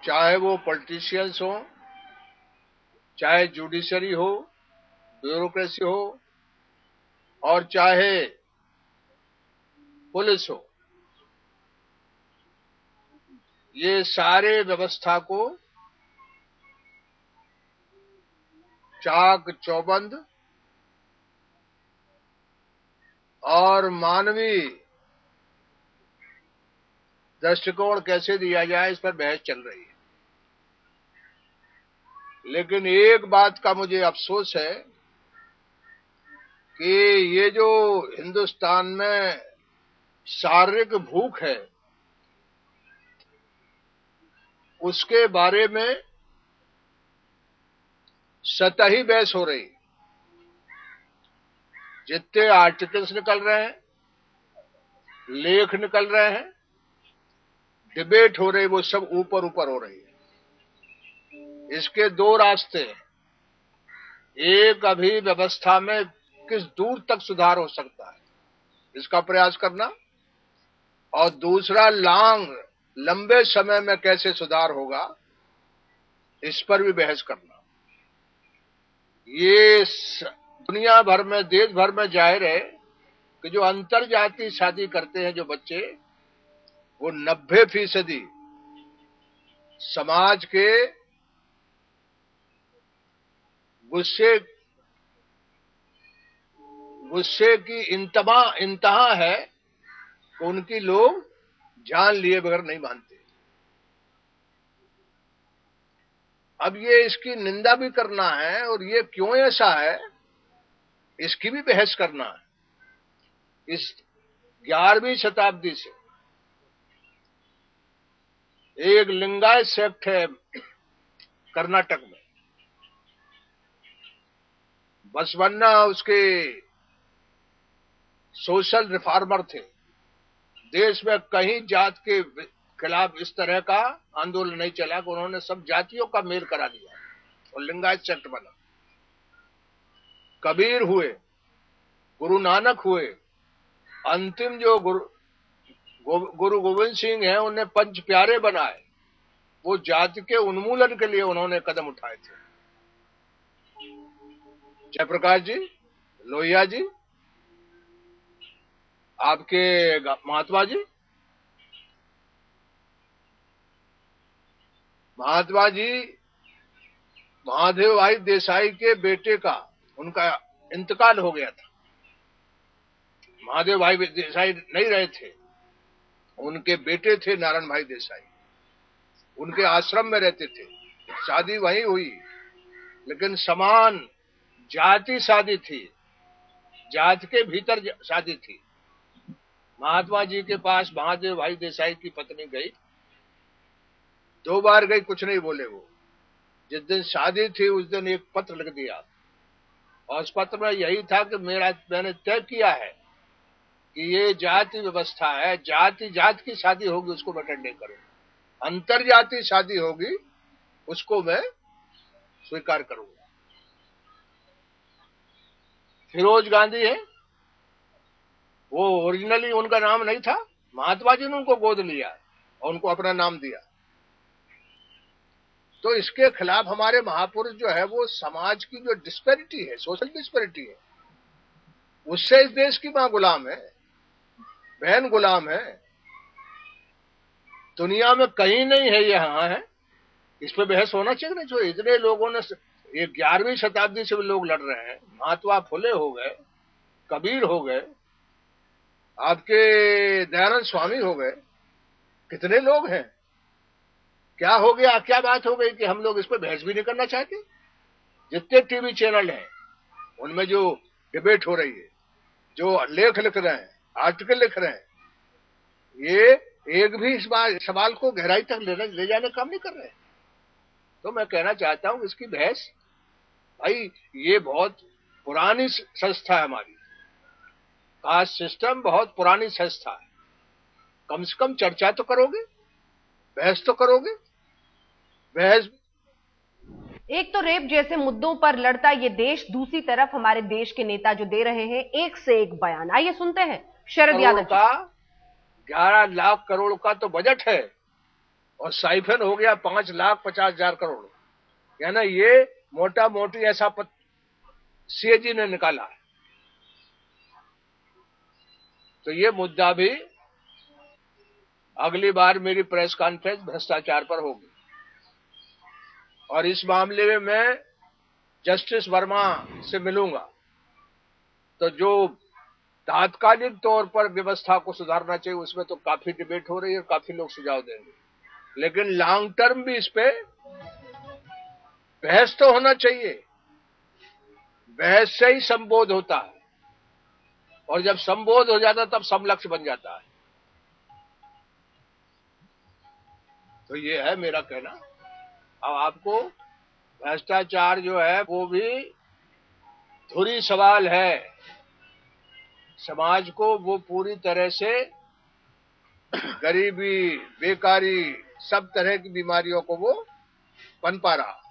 चाहे वो पॉलिटिशियंस हो, चाहे जुडिशरी हो, ब्यूरोक्रेसी हो, और चाहे पुलिस हो, ये सारे व्यवस्था को चाक चौबंद और मानवीय दृष्टिकोण कैसे दिया जाए, इस पर बहस चल रही है। लेकिन एक बात का मुझे अफसोस है कि ये जो हिंदुस्तान में शारीरिक भूख है, उसके बारे में सतही बहस हो रही। जितने आर्टिकल्स निकल रहे हैं, लेख निकल रहे हैं, डिबेट हो रही, वो सब ऊपर ऊपर हो रही है। इसके दो रास्ते हैं। एक, अभी व्यवस्था में किस दूर तक सुधार हो सकता है, इसका प्रयास करना, और दूसरा, लंबे समय में कैसे सुधार होगा, इस पर भी बहस करना। ये दुनिया भर में, देश भर में जाहिर है कि जो अंतरजातीय शादी करते हैं जो बच्चे, वो 90% समाज के गुस्से की इंतहा है कि उनकी लोग जान लिए बगैर नहीं मानते। अब ये इसकी निंदा भी करना है, और ये क्यों ऐसा है, इसकी भी बहस करना है। इस 11वीं शताब्दी से एक लिंगायत सेक्ट है कर्नाटक में, बसवन्ना उसके सोशल रिफॉर्मर थे। देश में कहीं जात के खिलाफ इस तरह का आंदोलन नहीं चला कि उन्होंने सब जातियों का मेल करा दिया और लिंगायत सेक्ट बना। कबीर हुए, गुरु नानक हुए, अंतिम जो गुरु गोविंद सिंह हैं, उन्हें पंच प्यारे बनाए। वो जाति के उन्मूलन के लिए उन्होंने कदम उठाए थे। जयप्रकाश जी, लोहिया जी, आपके महात्मा जी, महादेव भाई देसाई के बेटे का, उनका इंतकाल हो गया था। महादेव भाई देसाई नहीं रहे थे, उनके बेटे थे नारायण भाई देसाई। उनके आश्रम में रहते थे, शादी वहीं हुई, लेकिन समान जाति शादी थी, जात के भीतर शादी थी। महात्मा जी के पास महादेव भाई देसाई की पत्नी गई, 2 बार गई, कुछ नहीं बोले वो। जिस दिन शादी थी उस दिन एक पत्र लिख दिया, और उस पत्र में यही था कि मैंने तय किया है कि ये जाति व्यवस्था है, जात की शादी होगी उसको मैं अटेंड नहीं करूंगा, अंतरजातीय शादी होगी उसको मैं स्वीकार करूंगा। फिरोज गांधी है, वो ओरिजिनली उनका नाम नहीं था, महात्मा जी ने उनको गोद लिया और उनको अपना नाम दिया। तो इसके खिलाफ हमारे महापुरुष जो है, वो समाज की जो डिस्पैरिटी है, सोशल डिस्पैरिटी है, उससे इस देश की मां गुलाम है, बहन गुलाम है। दुनिया में कहीं नहीं है, यहां है। इस पे बहस होना चाहिए ना। जो इतने लोगों ने, ये 11वीं शताब्दी से भी लोग लड़ रहे हैं, महात्मा फुले हो गए, कबीर हो गए, आपके दयानंद स्वामी हो गए, कितने लोग हैं। क्या हो गया, क्या बात हो गई कि हम लोग इस पर बहस भी नहीं करना चाहते। जितने टीवी चैनल हैं उनमें जो डिबेट हो रही है, जो लेख लिख रहे हैं, आर्टिकल लिख रहे हैं, ये एक भी इस सवाल को गहराई तक ले जाने का काम नहीं कर रहे हैं। तो मैं कहना चाहता हूं, इसकी बहस, भाई ये बहुत पुरानी संस्था है हमारी, कास्ट सिस्टम बहुत पुरानी संस्था है। कम से कम चर्चा तो करोगे, बहस तो करोगे। बहस, एक तो रेप जैसे मुद्दों पर लड़ता ये देश, दूसरी तरफ हमारे देश के नेता जो दे रहे हैं एक से एक बयान। आइए सुनते हैं शरद यादव का 11 लाख करोड़ का तो बजट है, और साइफन हो गया 5,50,000 करोड़। यानी ये मोटा मोटी ऐसा सीएजी ने निकाला है। तो ये मुद्दा भी अगली बार मेरी प्रेस कॉन्फ्रेंस भ्रष्टाचार पर होगी, और इस मामले में मैं जस्टिस वर्मा से मिलूंगा। तो जो तात्कालिक तौर पर व्यवस्था को सुधारना चाहिए उसमें तो काफी डिबेट हो रही है, काफी लोग सुझाव देंगे, लेकिन लॉन्ग टर्म भी इस पे बहस तो होना चाहिए। बहस से ही संबोध होता है, और जब संबोध हो जाता है तब समलक्ष्य बन जाता है। तो ये है मेरा कहना। अब आपको भ्रष्टाचार जो है वो भी धुरी सवाल है। समाज को वो पूरी तरह से गरीबी, बेकारी, सब तरह की बीमारियों को वो पनपा रहा।